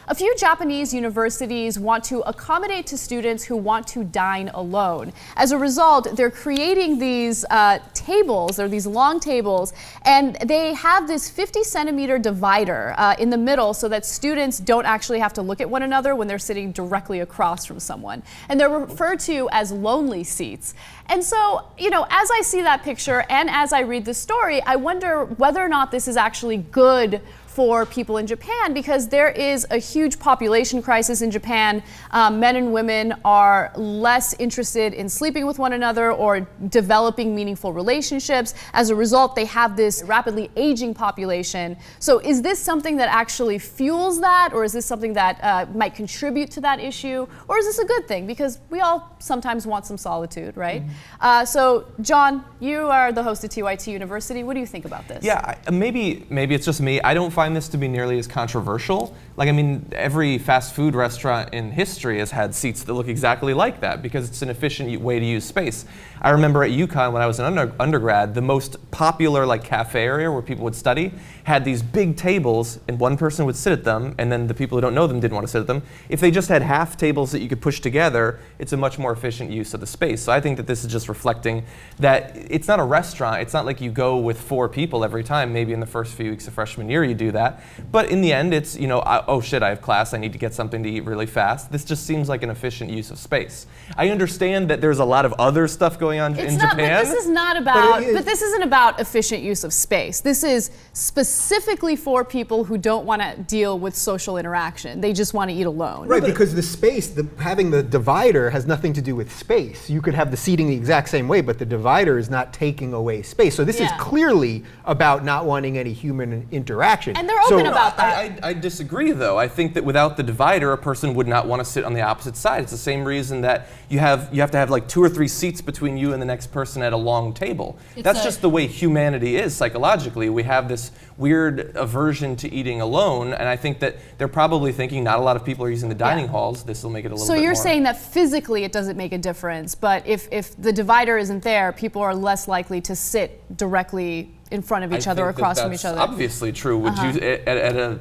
a few Japanese universities want to accommodate to students who want to dine alone. As a result, they're creating these tables, or these long tables, and they have this 50-centimeter divider in the middle so that students don't actually have to look at one another when they're sitting directly across from someone. And they're referred to as lonely seats. And so, you know, as I see that picture and as I read the story, I wonder whether or not this is actually good for people in Japan, because there is a huge population crisis in Japan. Men and women are less interested in sleeping with one another or developing meaningful relationships. As a result, they have this rapidly aging population. So is this something that actually fuels that, or is this something that might contribute to that issue? Or is this a good thing? Because we all sometimes want some solitude, right? Mm-hmm. So John, you are the host of TYT University. What do you think about this? Yeah, maybe it's just me. I don't find this to be nearly as controversial. Like, I mean, every fast food restaurant in history has had seats that look exactly like that because it's an efficient way to use space. I remember at UConn when I was an undergrad, the most popular like cafe area where people would study had these big tables, and one person would sit at them, and then the people who don't know them didn't want to sit at them. If they just had half tables that you could push together, it's a much more efficient use of the space. So I think that this is just reflecting that it's not a restaurant. It's not like you go with 4 people every time. Maybe in the first few weeks of freshman year you do that. But in the end, it's, you know, oh shit, I have class, I need to get something to eat really fast. This just seems like an efficient use of space. I understand that there's a lot of other stuff going on in Japan. But this is not about, but this isn't about efficient use of space. This is specifically for people who don't want to deal with social interaction. They just want to eat alone. Right, because the space, having the divider has nothing to do with space. You could have the seating the exact same way, but the divider is not taking away space. So this is clearly about not wanting any human interaction. And they're open about that. I disagree, though. I think that without the divider, a person would not want to sit on the opposite side. It's the same reason that you have to have like 2 or 3 seats between you and the next person at a long table. That's just the way humanity is psychologically. We have this weird aversion to eating alone, and I think that they're probably thinking not a lot of people are using the dining halls. This will make it a little bit more. So you're saying that physically it doesn't make a difference, but if the divider isn't there, people are less likely to sit directly in front of each other or across from each other. Obviously true. Would you,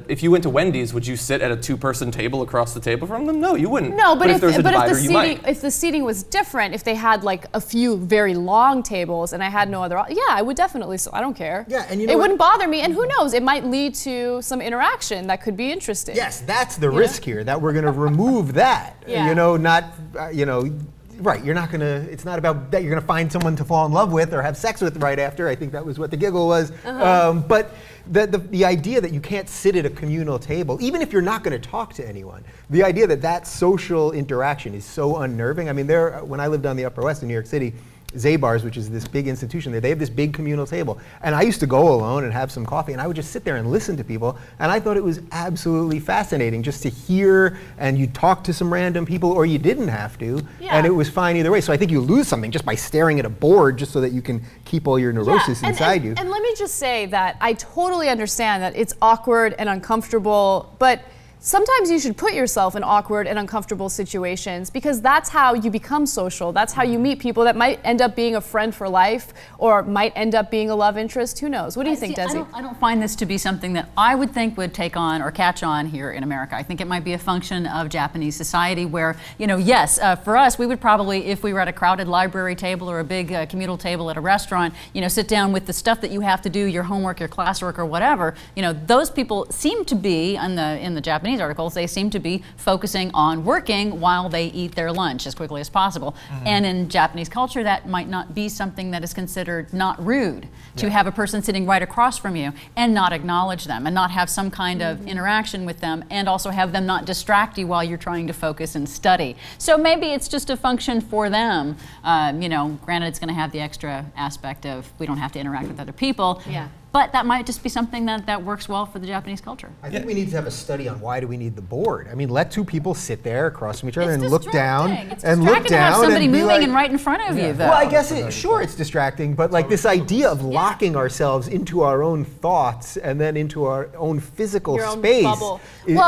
if you went to Wendy's, would you sit at a 2-person table across the table from them? No, you wouldn't. No, but if there's a divider, you might. If the seating was different, if they had like a few very long tables and I had no other, yeah, I would definitely. So I don't care. Yeah, and you know it wouldn't bother me. And who knows? It might lead to some interaction that could be interesting. Yes, that's the risk here. That we're going to remove that. You know, not you know. Right, you're not gonna, it's not about that you're gonna find someone to fall in love with or have sex with right after. I think that was what the giggle was. But the idea that you can't sit at a communal table, even if you're not gonna talk to anyone, the idea that that social interaction is so unnerving. I mean, when I lived on the Upper West in New York City, Zabar's, which is this big institution there, they have this big communal table. And I used to go alone and have some coffee, and I would just sit there and listen to people. And I thought it was absolutely fascinating just to hear, and you talk to some random people, or you didn't have to, and it was fine either way. So I think you lose something just by staring at a board just so that you can keep all your neurosis inside you. And let me just say that I totally understand that it's awkward and uncomfortable, but sometimes you should put yourself in awkward and uncomfortable situations, because that's how you become social. That's how you meet people that might end up being a friend for life or might end up being a love interest. Who knows? What do you think, Desi? I don't find this to be something that I would think would take on or catch on here in America. I think it might be a function of Japanese society where, you know, yes, for us, we would probably, if we were at a crowded library table or a big communal table at a restaurant, you know, sit down with the stuff that you have to do, your homework, your classwork, or whatever. You know, those people seem to be, in the Japanese articles, they seem to be focusing on working while they eat their lunch as quickly as possible. And in Japanese culture, that might not be something that is considered not rude to have a person sitting right across from you and not acknowledge them and not have some kind of interaction with them, and also have them not distract you while you're trying to focus and study. So maybe it's just a function for them. You know, granted, it's going to have the extra aspect of we don't have to interact with other people. But that might just be something that works well for the Japanese culture. I think we need to have a study on why do we need the board. I mean, let 2 people sit there across from each other and look down and look down. To have somebody moving and right in front of you, though. Well, I guess sure it's distracting, but like this idea of locking ourselves into our own thoughts and then into our own physical space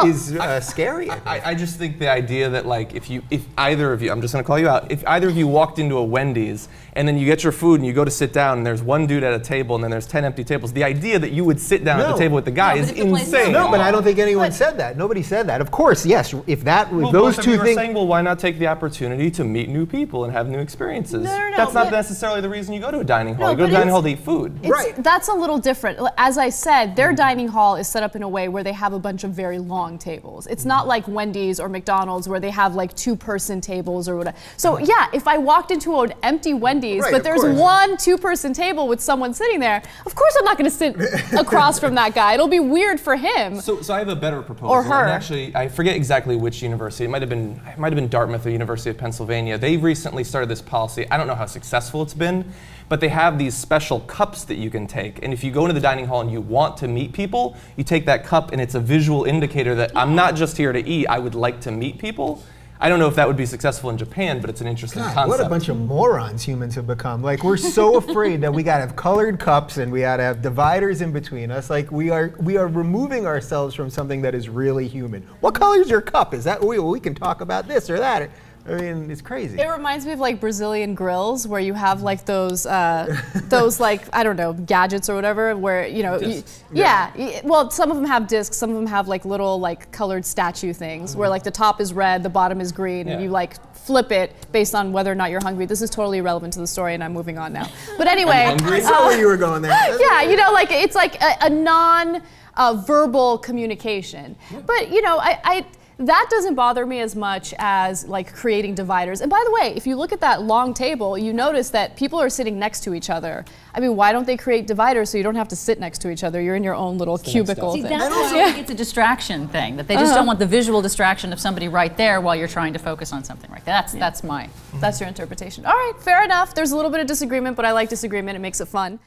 is scary. I just think the idea that like if either of you, I'm just going to call you out, if either of you walked into a Wendy's and then you get your food and you go to sit down and there's one dude at a table and then there's 10 empty tables, The idea that you would sit down at the table with the guy is insane. No, but I don't think anyone said that. Nobody said that. Of course, yes, if that was those two things. Saying, well, why not take the opportunity to meet new people and have new experiences? No, that's not necessarily the reason you go to a dining hall. You go to a dining hall to eat food. Right. That's a little different. As I said, their dining hall is set up in a way where they have a bunch of very long tables. It's not like Wendy's or McDonald's where they have like 2-person tables or whatever. So yeah, if I walked into an empty Wendy's, but there's one 2-person table with someone sitting there, of course I'm not going to sit across from that guy. It'll be weird for him. So I have a better proposal. Or her. And actually, I forget exactly which university. It might have been Dartmouth or University of Pennsylvania. They recently started this policy. I don't know how successful it's been, but they have these special cups that you can take. And if you go into the dining hall and you want to meet people, you take that cup and it's a visual indicator that I'm not just here to eat, I would like to meet people. I don't know if that would be successful in Japan, but it's an interesting concept. What a bunch of morons humans have become. Like, we're so afraid that we gotta have colored cups and we gotta have dividers in between us. Like, we are removing ourselves from something that is really human. What color is your cup? Is that, we can talk about this or that. I mean, it's crazy. It reminds me of like Brazilian grills where you have like those like, I don't know, gadgets or whatever where, you know, well, some of them have discs, some of them have like little like colored statue things where like the top is red, the bottom is green, and you like flip it based on whether or not you're hungry. This is totally irrelevant to the story and I'm moving on now. But anyway. I saw where you were going there. Yeah, you know, like it's like a non-verbal communication. But, you know, that doesn't bother me as much as like creating dividers. And by the way, if you look at that long table, you notice that people are sitting next to each other. I mean, why don't they create dividers so you don't have to sit next to each other? You're in your own little cubicle thing. See, that's why I think it's a distraction thing, that they just don't want the visual distraction of somebody right there while you're trying to focus on something right there. That's my. That's your interpretation. All right, fair enough. There's a little bit of disagreement, but I like disagreement. It makes it fun.